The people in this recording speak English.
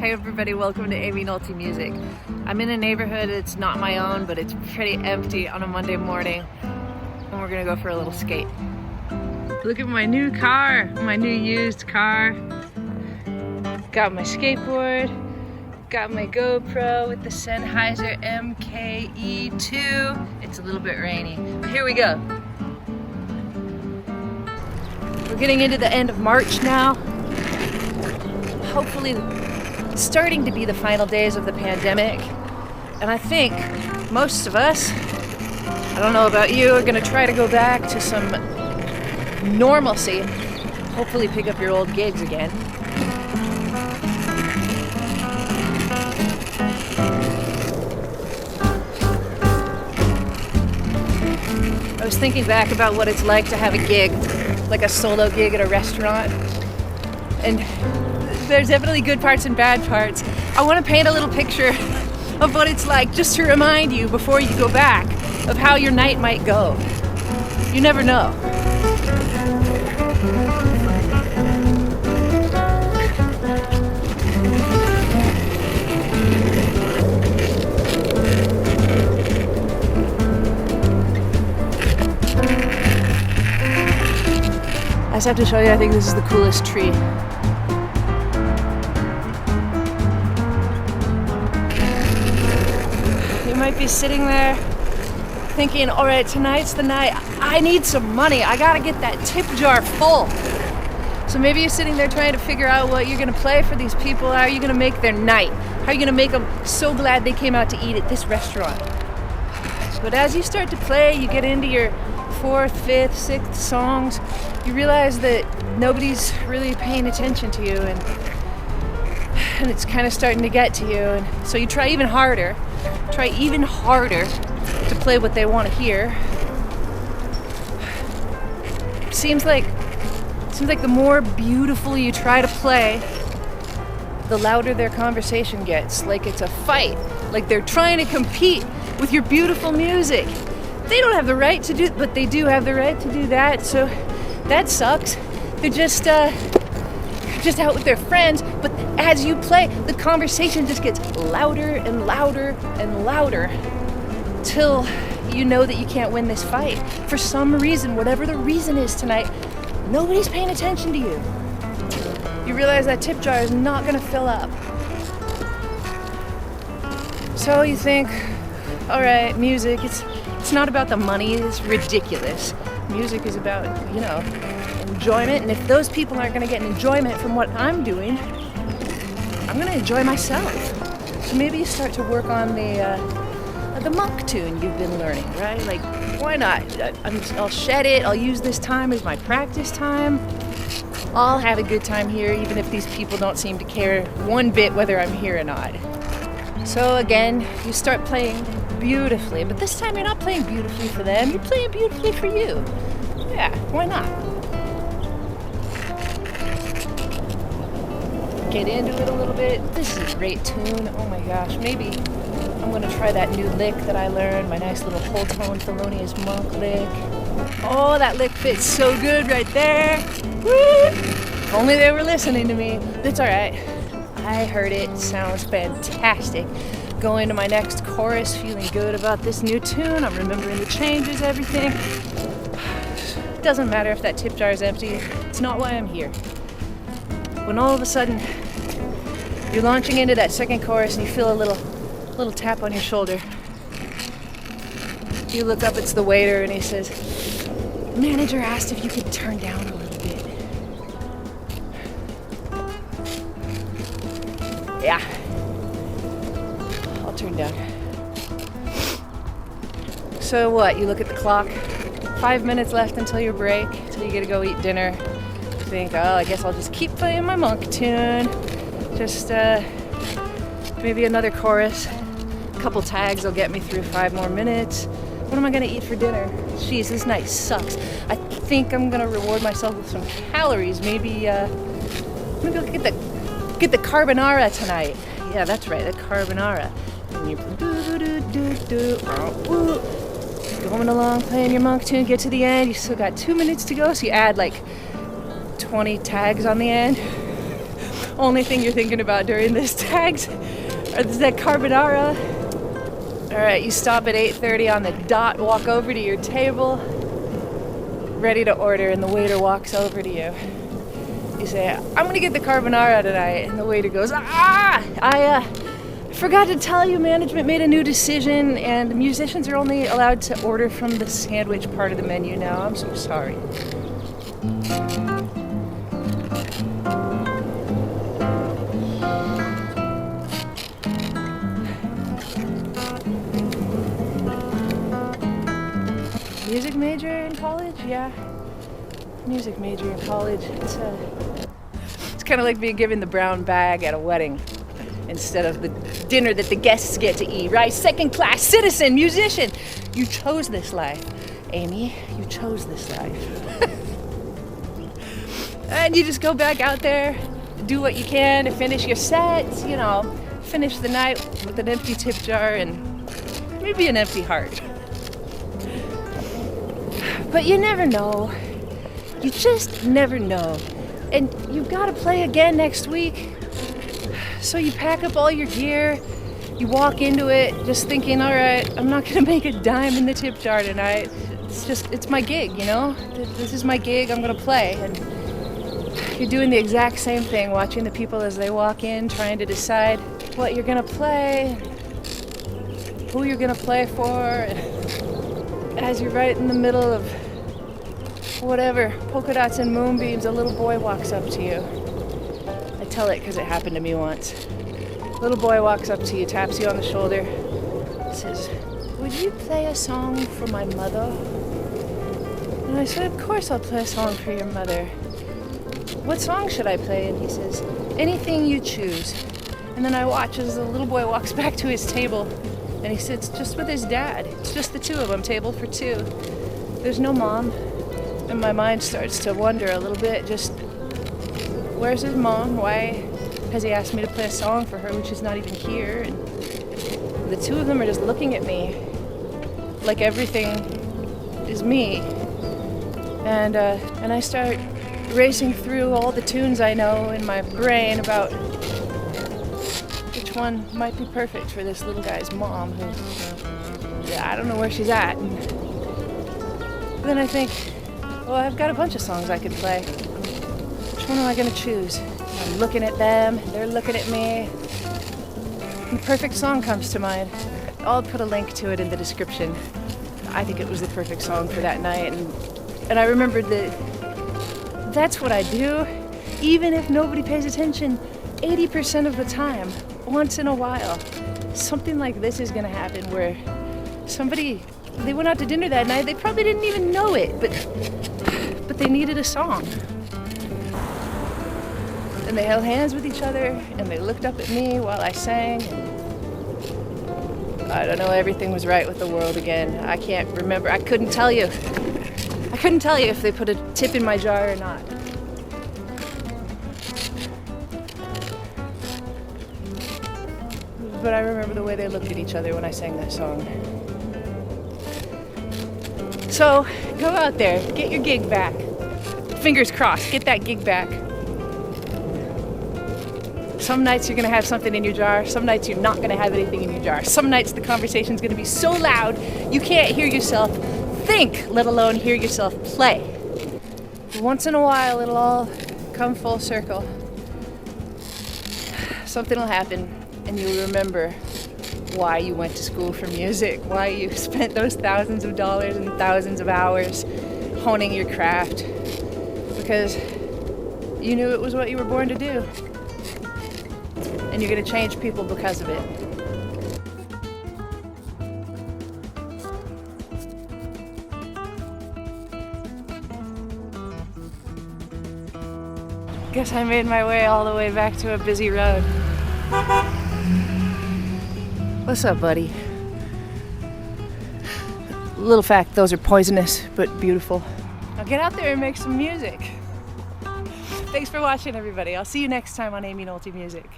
Hey everybody, welcome to Aimee Nolte Music. I'm in a neighborhood, it's not my own, but it's pretty empty on a Monday morning, and we're gonna go for a little skate. Look at my new car, my new used car. Got my skateboard, got my GoPro with the Sennheiser MKE2. It's a little bit rainy, but here we go. We're getting into the end of March now. Hopefully starting to be the final days of the pandemic. And I think most of us, I don't know about you, are gonna try to go back to some normalcy. Hopefully pick up your old gigs again. I was thinking back about what it's like to have a gig, like a solo gig at a restaurant. And there's definitely good parts and bad parts. I want to paint a little picture of what it's like just to remind you before you go back of how your night might go. You never know. I just have to show you, I think this is the coolest tree. You might be sitting there thinking, all right, tonight's the night. I need some money. I gotta get that tip jar full. So maybe you're sitting there trying to figure out what you're gonna play for these people. How are you gonna make their night? How are you gonna make them so glad they came out to eat at this restaurant? But as you start to play, you get into your 4th, 5th, 6th songs, you realize that nobody's really paying attention to you, and it's kind of starting to get to you, and so you try even harder to play what they want to hear. Seems like the more beautiful you try to play, the louder their conversation gets, like it's a fight, like they're trying to compete with your beautiful music. They don't have the right to do, but they do have the right to do that, so that sucks. They're just out with their friends, but as you play, the conversation just gets louder and louder and louder till you know that you can't win this fight. For some reason, whatever the reason is tonight, nobody's paying attention to you. You realize that tip jar is not gonna fill up. So you think, all right, music, it's not about the money, it's ridiculous. Music is about, enjoyment, and if those people aren't gonna get an enjoyment from what I'm doing, I'm gonna enjoy myself. So maybe you start to work on the monk tune you've been learning, right? Like, why not? I'll shed it, I'll use this time as my practice time. I'll have a good time here, even if these people don't seem to care one bit whether I'm here or not. So again, you start playing beautifully, but this time you're not playing beautifully for them, you're playing beautifully for you. Yeah, why not? Get into it a little bit. This is a great tune. Oh my gosh, maybe I'm gonna try that new lick that I learned, my nice little whole tone Thelonious Monk lick. Oh, that lick fits so good right there. Woo! If only they were listening to me. It's all right. I heard it. Sounds fantastic. Going to my next chorus, feeling good about this new tune. I'm remembering the changes, everything. It doesn't matter if that tip jar is empty. It's not why I'm here. When all of a sudden you're launching into that second chorus and you feel a little tap on your shoulder. You look up, it's the waiter, and he says, "Manager asked if you could turn down a little bit." Yeah. I'll turn down. So what? You look at the clock. 5 minutes left until your break, until you get to go eat dinner. You think, oh, I guess I'll just keep playing my monk tune. Just maybe another chorus. A couple tags will get me through 5 more minutes. What am I gonna eat for dinner? Jeez, this night sucks. I think I'm gonna reward myself with some calories. Maybe I'll get the carbonara tonight. Yeah, that's right, the carbonara. And you going along, playing your monk tune, get to the end, you still got 2 minutes to go, so you add like 20 tags on the end. only thing you're thinking about during this tags is that carbonara. All right, you stop at 8:30 on the dot, walk over to your table, ready to order, and the waiter walks over to you. You say, I'm gonna get the carbonara tonight, and the waiter goes, I forgot to tell you, management made a new decision, and musicians are only allowed to order from the sandwich part of the menu now. I'm so sorry. Music major in college? Yeah. Music major in college. It's kind of like being given the brown bag at a wedding instead of the dinner that the guests get to eat, right? Second class citizen, musician. You chose this life. Aimee, you chose this life. And you just go back out there, do what you can to finish your sets, you know, finish the night with an empty tip jar and maybe an empty heart. But you never know. You just never know. And you've got to play again next week. So you pack up all your gear, you walk into it just thinking, all right, I'm not going to make a dime in the tip jar tonight. It's my gig, you know? This is my gig, I'm going to play. And you're doing the exact same thing, watching the people as they walk in, trying to decide what you're going to play, who you're going to play for. And as you're right in the middle of whatever, polka dots and moonbeams, a little boy walks up to you. I tell it because it happened to me once. A little boy walks up to you, taps you on the shoulder, says, would you play a song for my mother? And I said, of course I'll play a song for your mother. What song should I play? And he says, anything you choose. And then I watch as the little boy walks back to his table and he sits just with his dad. It's just the two of them, table for two. There's no mom. And my mind starts to wonder a little bit, just where's his mom? Why has he asked me to play a song for her when she's not even here? And the two of them are just looking at me like everything is me. And I start racing through all the tunes I know in my brain about which one might be perfect for this little guy's mom who, I don't know where she's at. And then I think, well, I've got a bunch of songs I could play. Which one am I going to choose? I'm looking at them, they're looking at me. And the perfect song comes to mind. I'll put a link to it in the description. I think it was the perfect song for that night. And I remembered that that's what I do, even if nobody pays attention, 80% of the time, once in a while. Something like this is going to happen where they went out to dinner that night, they probably didn't even know it, but they needed a song. And they held hands with each other, and they looked up at me while I sang. I don't know, everything was right with the world again. I can't remember, I couldn't tell you if they put a tip in my jar or not. But I remember the way they looked at each other when I sang that song. So, go out there, get your gig back. Fingers crossed, get that gig back. Some nights you're gonna have something in your jar, some nights you're not gonna have anything in your jar. Some nights the conversation's gonna be so loud you can't hear yourself think, let alone hear yourself play. Once in a while it'll all come full circle. Something will happen and you'll remember why you went to school for music, why you spent those thousands of dollars and thousands of hours honing your craft, because you knew it was what you were born to do. And you're going to change people because of it. Guess I made my way all the way back to a busy road. What's up, buddy? Little fact, those are poisonous, but beautiful. Now get out there and make some music. Thanks for watching, everybody. I'll see you next time on Aimee Nolte Music.